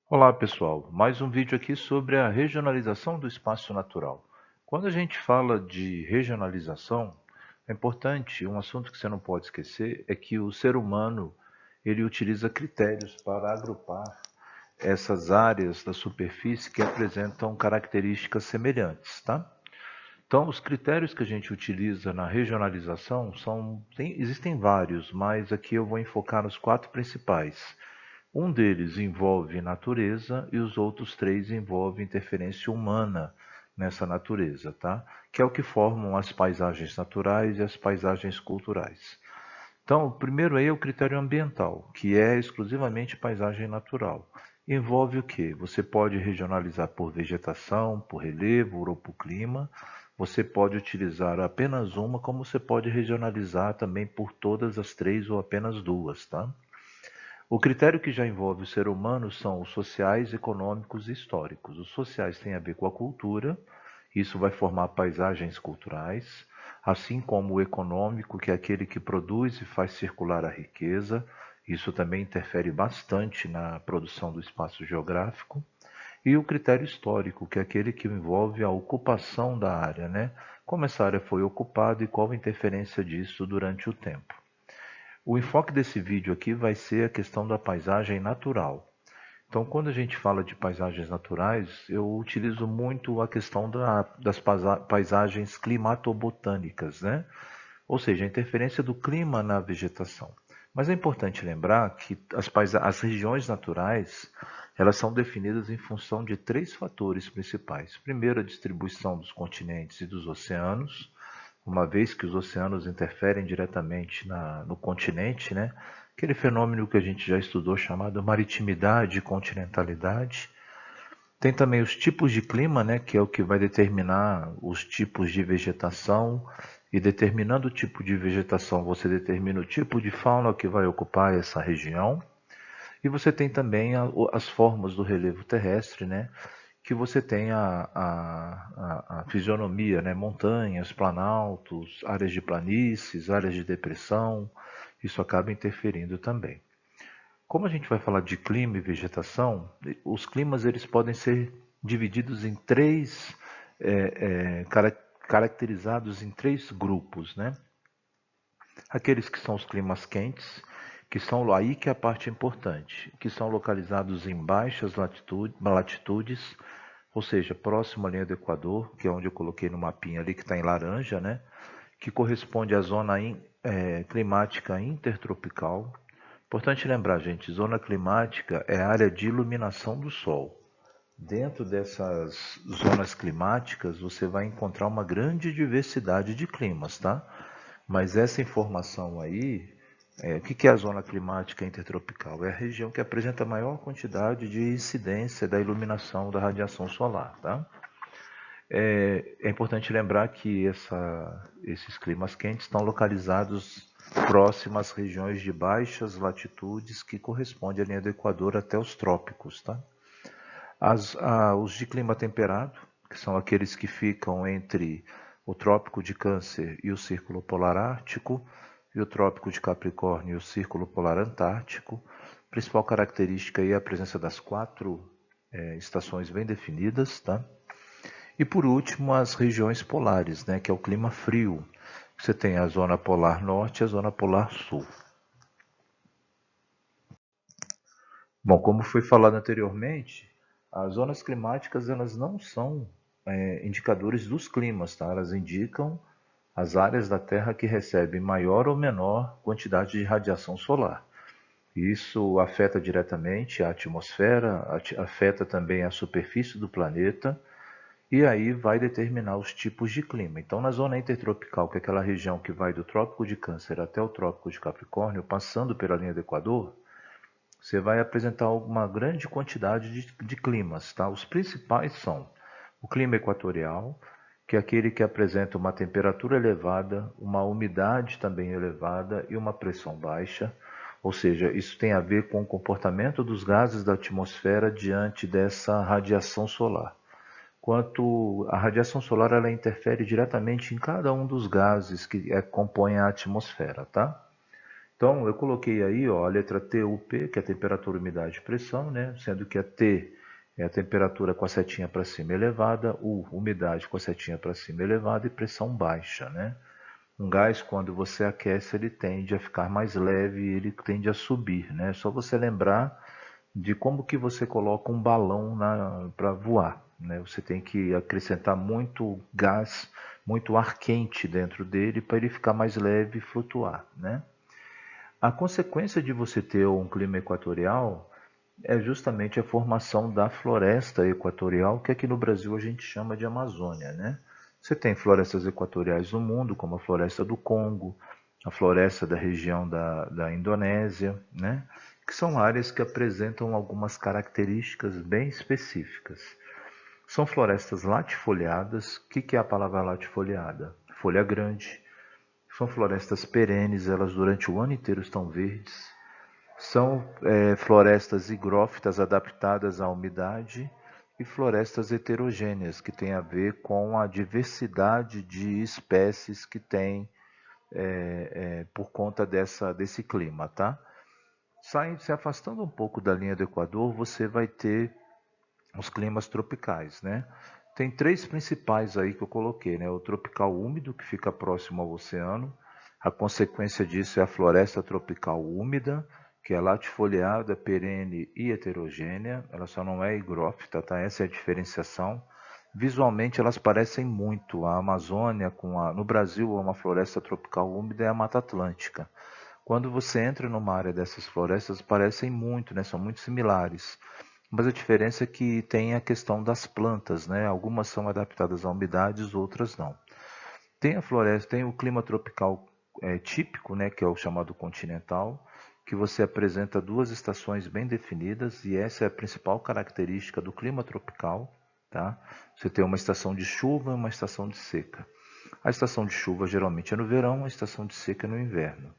Olá pessoal, mais um vídeo aqui sobre a regionalização do espaço natural. Quando a gente fala de regionalização, é importante, um assunto que você não pode esquecer é que o ser humano ele utiliza critérios para agrupar essas áreas da superfície que apresentam características semelhantes, tá? Então, os critérios que a gente utiliza na regionalização existem vários, mas aqui eu vou enfocar nos quatro principais. Um deles envolve natureza e os outros três envolvem interferência humana nessa natureza, tá? Que é o que formam as paisagens naturais e as paisagens culturais. Então, o primeiro aí é o critério ambiental, que é exclusivamente paisagem natural. Envolve o quê? Você pode regionalizar por vegetação, por relevo ou por clima. Você pode utilizar apenas uma, como você pode regionalizar também por todas as três ou apenas duas, tá? O critério que já envolve o ser humano são os sociais, econômicos e históricos. Os sociais têm a ver com a cultura, isso vai formar paisagens culturais, assim como o econômico, que é aquele que produz e faz circular a riqueza, isso também interfere bastante na produção do espaço geográfico. E o critério histórico, que é aquele que envolve a ocupação da área, né? Como essa área foi ocupada e qual a interferência disso durante o tempo. O enfoque desse vídeo aqui vai ser a questão da paisagem natural. Então, quando a gente fala de paisagens naturais, eu utilizo muito a questão das paisagens climatobotânicas, né? Ou seja, a interferência do clima na vegetação. Mas é importante lembrar que as regiões naturais elas são definidas em função de três fatores principais. Primeiro, a distribuição dos continentes e dos oceanos, uma vez que os oceanos interferem diretamente no continente, né? Aquele fenômeno que a gente já estudou chamado maritimidade e continentalidade. Tem também os tipos de clima, né, que é o que vai determinar os tipos de vegetação, e determinando o tipo de vegetação, você determina o tipo de fauna que vai ocupar essa região. E você tem também as formas do relevo terrestre, né, que você tem a fisionomia, né, montanhas, planaltos, áreas de planícies, áreas de depressão, isso acaba interferindo também. Como a gente vai falar de clima e vegetação, os climas eles podem ser divididos em três, caracterizados em três grupos, né? Aqueles que são os climas quentes, que são aí que é a parte importante, que são localizados em baixas latitudes, ou seja, próximo à linha do Equador, que é onde eu coloquei no mapinha ali que está em laranja, né? Que corresponde à zona climática intertropical. Importante lembrar, gente, zona climática é a área de iluminação do Sol. Dentro dessas zonas climáticas, você vai encontrar uma grande diversidade de climas, tá? Mas essa informação aí, o que é a zona climática intertropical? É a região que apresenta a maior quantidade de incidência da iluminação da radiação solar, tá? É importante lembrar que esses climas quentes estão localizados próximos às regiões de baixas latitudes que correspondem à linha do Equador até os trópicos, tá? Os de clima temperado, que são aqueles que ficam entre o Trópico de Câncer e o Círculo Polar Ártico, e o Trópico de Capricórnio e o Círculo Polar Antártico. A principal característica aí é a presença das quatro estações bem definidas, tá? E por último, as regiões polares, né, que é o clima frio. Você tem a zona polar norte e a zona polar sul. Bom, como foi falado anteriormente, as zonas climáticas elas não são indicadores dos climas, tá? Elas indicam as áreas da Terra que recebem maior ou menor quantidade de radiação solar. Isso afeta diretamente a atmosfera, afeta também a superfície do planeta e aí vai determinar os tipos de clima. Então, na zona intertropical, que é aquela região que vai do Trópico de Câncer até o Trópico de Capricórnio, passando pela linha do Equador, você vai apresentar uma grande quantidade de climas, tá? Os principais são o clima equatorial, que é aquele que apresenta uma temperatura elevada, uma umidade também elevada e uma pressão baixa. Ou seja, isso tem a ver com o comportamento dos gases da atmosfera diante dessa radiação solar. Quanto a radiação solar ela interfere diretamente em cada um dos gases que compõem a atmosfera, tá? Então, eu coloquei aí, ó, a letra T, U, P, que é a temperatura, umidade e pressão, né? Sendo que a T é a temperatura com a setinha para cima elevada, U, umidade com a setinha para cima elevada e pressão baixa, né? Um gás, quando você aquece, ele tende a ficar mais leve, ele tende a subir, né? É só você lembrar de como que você coloca um balão para voar, né? Você tem que acrescentar muito gás, muito ar quente dentro dele para ele ficar mais leve e flutuar, né? A consequência de você ter um clima equatorial é justamente a formação da floresta equatorial, que aqui no Brasil a gente chama de Amazônia, né? Você tem florestas equatoriais no mundo, como a floresta do Congo, a floresta da região da Indonésia, né? Que são áreas que apresentam algumas características bem específicas. São florestas latifoliadas. O que é a palavra latifoliada? Folha grande. São florestas perenes, elas durante o ano inteiro estão verdes. São florestas higrófitas adaptadas à umidade e florestas heterogêneas, que tem a ver com a diversidade de espécies que tem por conta desse clima, tá? Se afastando um pouco da linha do Equador, você vai ter os climas tropicais, né? Tem três principais aí que eu coloquei, né? O tropical úmido, que fica próximo ao oceano. A consequência disso é a floresta tropical úmida, que é latifoliada, perene e heterogênea. Ela só não é higrófita, tá? Essa é a diferenciação. Visualmente elas parecem muito. A Amazônia, no Brasil, uma floresta tropical úmida é a Mata Atlântica. Quando você entra numa área dessas florestas, parecem muito, né? São muito similares. Mas a diferença é que tem a questão das plantas, né? Algumas são adaptadas a umidades, outras não. Tem a floresta, tem o clima tropical típico, né? Que é o chamado continental, que você apresenta duas estações bem definidas, e essa é a principal característica do clima tropical, tá? Você tem uma estação de chuva e uma estação de seca. A estação de chuva geralmente é no verão, a estação de seca é no inverno.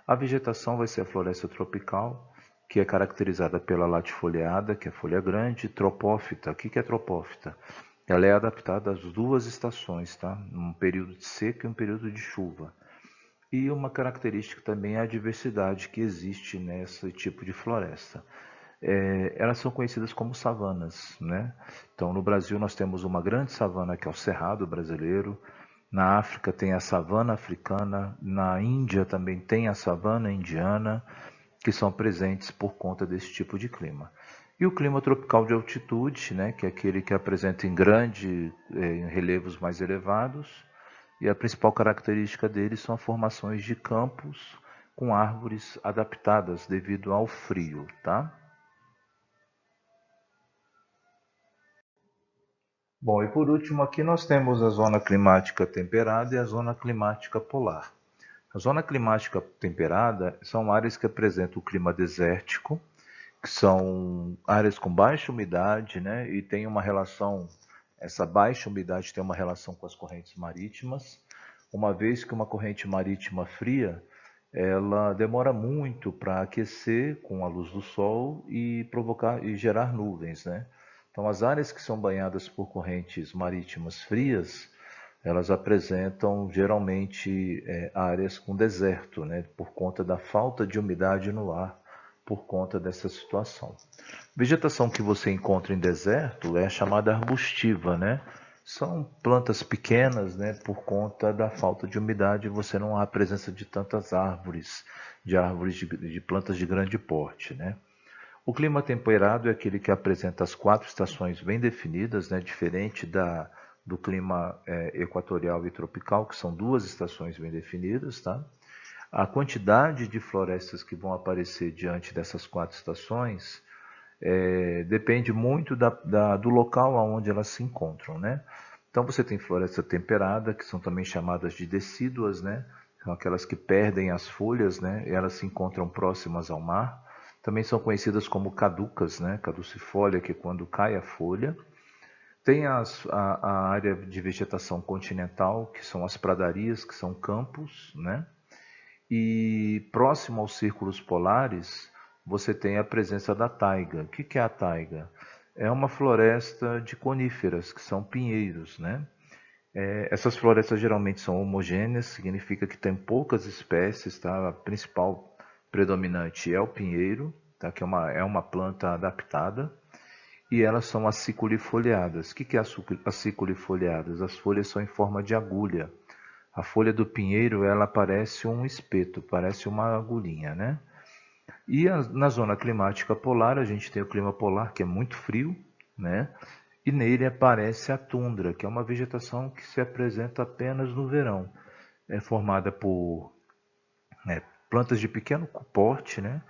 A vegetação vai ser a floresta tropical, que é caracterizada pela latifoliada, que é folha grande, tropófita. O que é tropófita? Ela é adaptada às duas estações, tá? Um período de seca e um período de chuva. E uma característica também é a diversidade que existe nesse tipo de floresta. Elas são conhecidas como savanas, né? Então, no Brasil nós temos uma grande savana que é o Cerrado brasileiro. Na África tem a savana africana, na Índia também tem a savana indiana, que são presentes por conta desse tipo de clima. E o clima tropical de altitude, né, que é aquele que apresenta em relevos mais elevados, e a principal característica dele são as formações de campos com árvores adaptadas devido ao frio, tá? Bom, e por último aqui nós temos a zona climática temperada e a zona climática polar. A zona climática temperada são áreas que apresentam o clima desértico, que são áreas com baixa umidade, né? E tem uma relação, essa baixa umidade tem uma relação com as correntes marítimas, uma vez que uma corrente marítima fria, ela demora muito para aquecer com a luz do sol e provocar e gerar nuvens, né? Então, as áreas que são banhadas por correntes marítimas frias, elas apresentam geralmente áreas com deserto, né? Por conta da falta de umidade no ar, por conta dessa situação. Vegetação que você encontra em deserto é a chamada arbustiva, né? São plantas pequenas, né? Por conta da falta de umidade, você não há a presença de tantas árvores, de plantas de grande porte, né? O clima temperado é aquele que apresenta as quatro estações bem definidas, né? Diferente do clima equatorial e tropical, que são duas estações bem definidas, tá? A quantidade de florestas que vão aparecer diante dessas quatro estações depende muito do local onde elas se encontram, né? Então você tem floresta temperada, que são também chamadas de decíduas, né? São aquelas que perdem as folhas, né? E elas se encontram próximas ao mar. Também são conhecidas como caducas, né? Caducifólia, que é quando cai a folha. Tem a área de vegetação continental, que são as pradarias, que são campos, né? E próximo aos círculos polares, você tem a presença da taiga. O que é a taiga? É uma floresta de coníferas, que são pinheiros, né? Essas florestas geralmente são homogêneas, significa que tem poucas espécies, tá? A principal predominante é o pinheiro, tá? Que é uma planta adaptada, e elas são aciculifoliadas. O que é aciculifoliadas? As folhas são em forma de agulha. A folha do pinheiro, ela parece um espeto, parece uma agulhinha, né? E na zona climática polar, a gente tem o clima polar, que é muito frio, né? E nele aparece a tundra, que é uma vegetação que se apresenta apenas no verão. É formada por plantas de pequeno porte, né?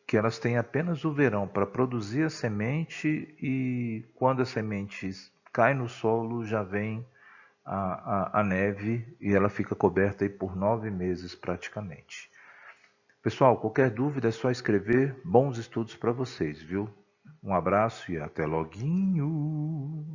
Que elas têm apenas o verão para produzir a semente, e quando a semente cai no solo já vem a neve e ela fica coberta aí por 9 meses praticamente. Pessoal, qualquer dúvida é só escrever. Bons estudos para vocês, viu? Um abraço e até loguinho!